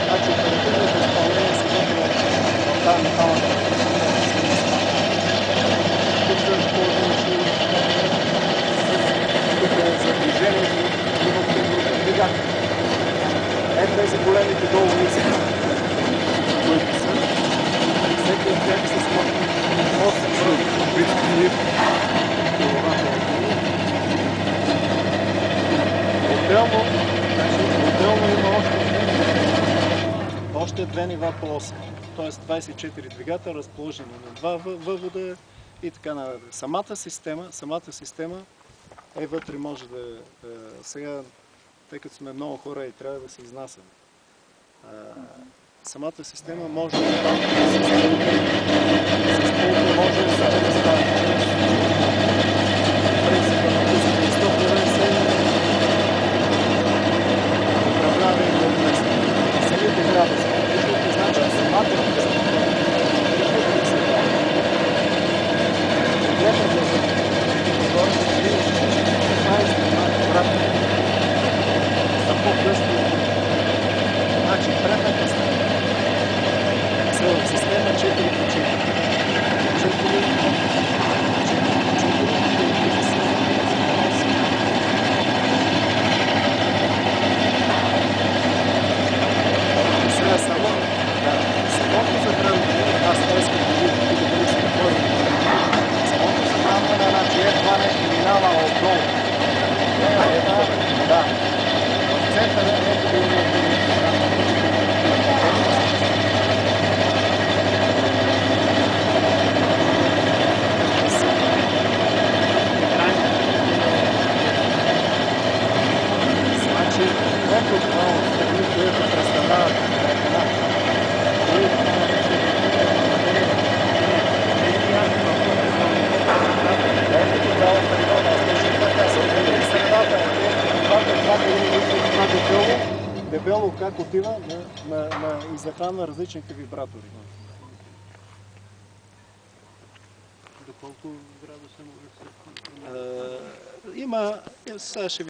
Значи оперативното изпълнение се върна в тази металната конструкция. Тук са разположени шини, тук е за движението, има двигатели. Тези големите долу мисли, които са, всеки от тях се смъртни 8 битки. Отделно има още две нива по оса, т.е. 24 двигатела, разположени на два въвода и така нататък. Самата система е вътре, може да... Сега, тъй като сме много хора и трябва да се изнасяме, самата система може да стане с полка, може да стане принципа на пускане и стопове се управлява и от места. Самите градуси. Виждате, значи самата инфраструктура да се прави. Конкретно за хората са винаги 15 обратно са по-късно. Значи предната система 4x4. 4x4. Сега самото захранване, аз не искам да видя тук дали се находи. Самото захранване, значи това нещо минава отдолу. Да. В центъра ето да има дебело как отива и захранва различните вибратори. До колко градуса може да се... Има, сега ще